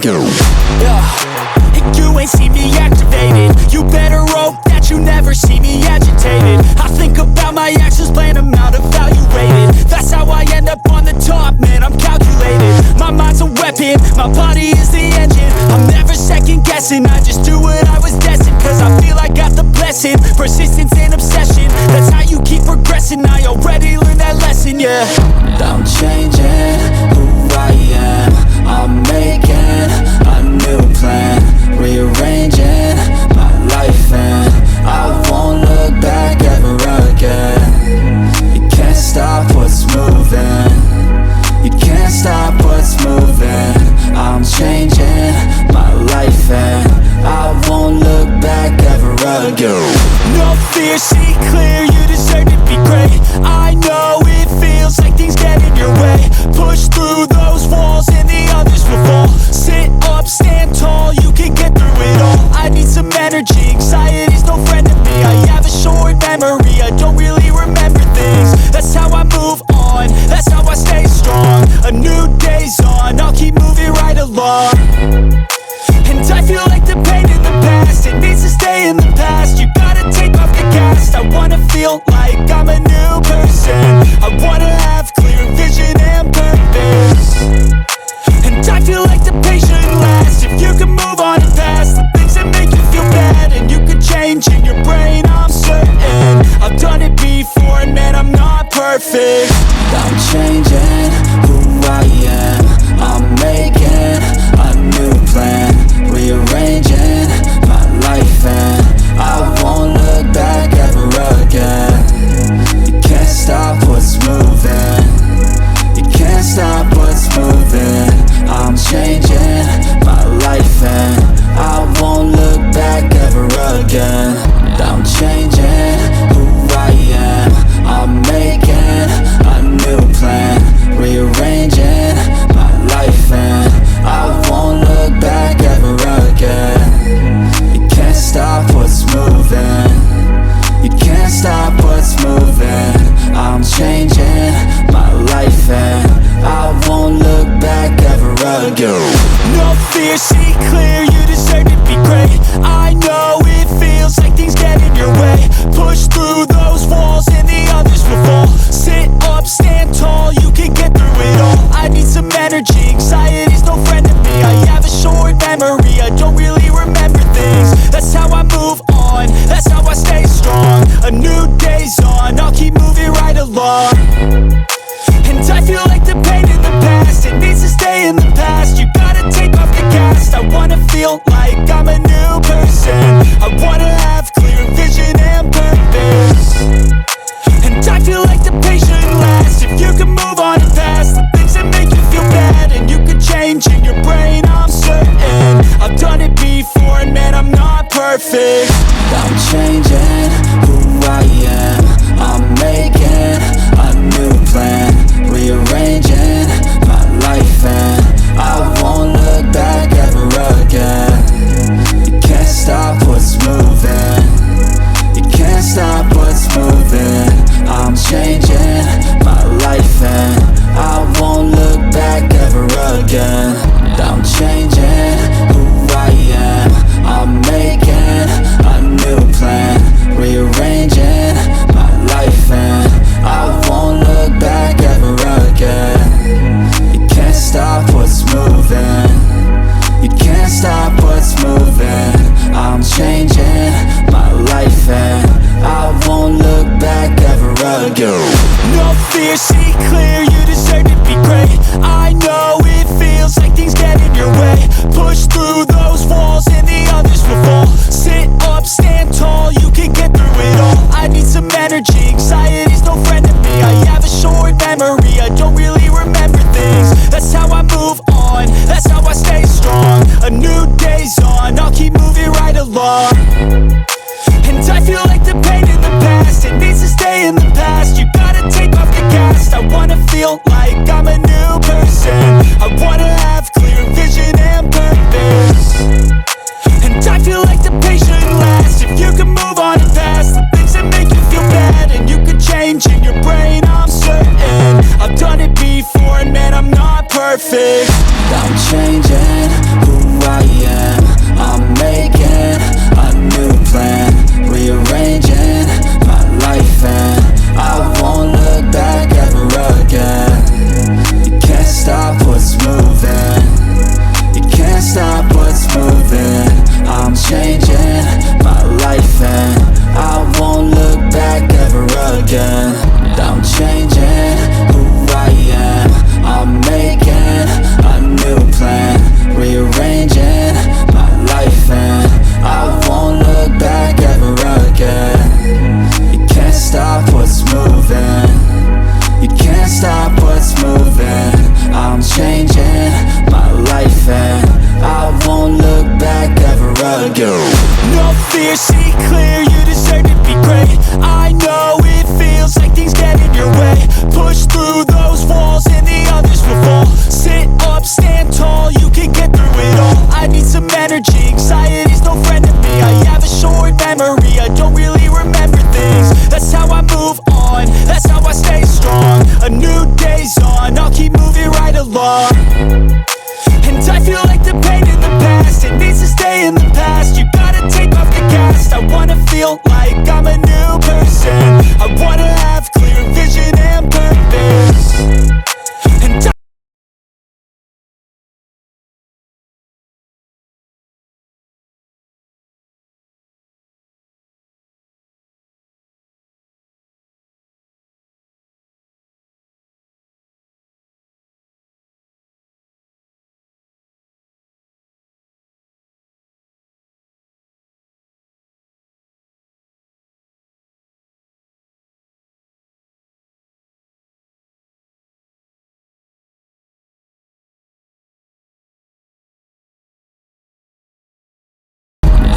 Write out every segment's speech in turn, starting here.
again. Yeah, and you ain't see me activated. You better hope that you never see me agitated. I think about my actions, plan them out, evaluated. That's how I end up on the top, man, I'm calculated. My mind's a weapon, my body is the engine. I'm never second guessing, I just do what I was destined. Cause I feel I got the blessing, persistence and obsession. That's how you keep progressing, I already learned that lesson, yeah. I'm changing who I am, I'm making a new plan, rearranging my life and I won't look back ever again. You can't stop what's moving, you can't stop what's moving. I'm changing my life and I won't look back ever again. No fear, see clear, you deserve to be great. I know it feels like things get in your way. Push through those walls and the others will fall. Sit up, stand tall, you can get through it all. I need some energy, anxiety's no friend to me. I have a short memory, I don't really remember things. That's how I move on, that's how I stay strong. A new day's on, I'll keep moving right along. And I feel like the pain in the past, it needs to stay in the past. You gotta take off the cast. I wanna feel like I'm a new person. I wanna have clear vision and purpose. And I feel like the pain shouldn't last. If you can move on and past the things that make you feel bad, and you can change in your brain, I'm certain. I've done it before and man, I'm not perfect. I'm changing who I am, I'm making a new plan, rearranging my life and I won't look back ever again. You can't stop what's moving, you can't stop what's moving. I'm changing my life and I won't look back ever again. I'm changing who I am, I'm making a new plan, rearranging my life and I won't look back ever again. You can't stop what's moving, you can't stop what's moving. I'm changing my life and I won't look back ever again. No fear, see clear, you deserve to be great. I know it feels like things get in your way. Push through those walls and the others will fall. Sit up, stand tall, you can get through it all. I need some energy, anxiety's no friend to me. I have a short memory, I don't really remember things. That's how I move on, that's how I stay strong. A new day's on, I'll keep moving right along. And I feel like the pain in the past, it needs to stay in the past. You gotta take off the cast. I wanna feel like I'm a new person. I wanna have clear vision and purpose. And I feel like the pain shouldn't last. If you can move on and past the things that make you feel bad, and you can change in your brain, I'm certain. I've done it before and man, I'm not perfect. I'm changing who I am, I'm making a new plan, rearranging my life and I won't look back ever again. You can't stop what's moving,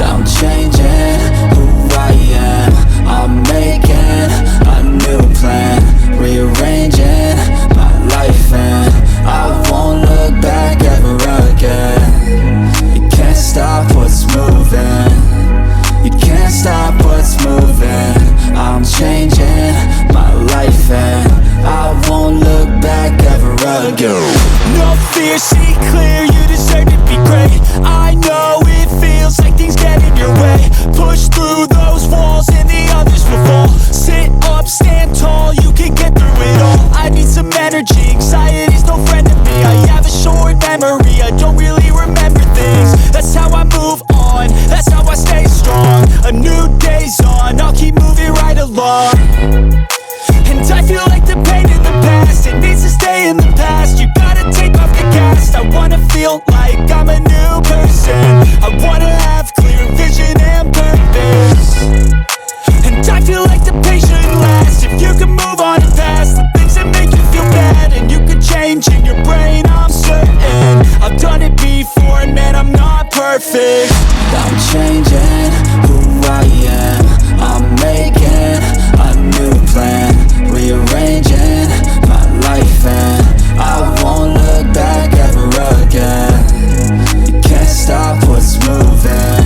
I'm changing who I am. I'm making a new plan, rearranging my life, and I won't look back ever again. You can't stop what's moving. You can't stop what's moving. I'm changing my life, and I won't look back ever again. No fear, see clear, you deserve to be great. I know it feels like things get in your way. Push through those walls and the others will fall. Sit up, stand tall, you can get through it all. I need some energy, anxiety's no friend to me. I have a short memory, I don't really remember things. That's how I move on, that's how I stay strong. A new day's on, I'll keep moving right along. And I feel like the pain in the past, it needs to stay in the past. You gotta take off the cast. I wanna feel like I'm a new person. I wanna have clear vision and purpose. And I feel like the pain shouldn't last. If you can move on and past the things that make you feel bad, and you can change in your brain, I'm certain. I've done it before and man, I'm not perfect. I'm changing who I am. I'm making a new plan, rearranging my life, and I won't look back ever again. You can't stop what's moving.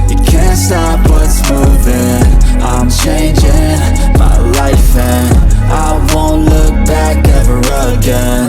You can't stop what's moving. I'm changing my life, and I won't look back ever again.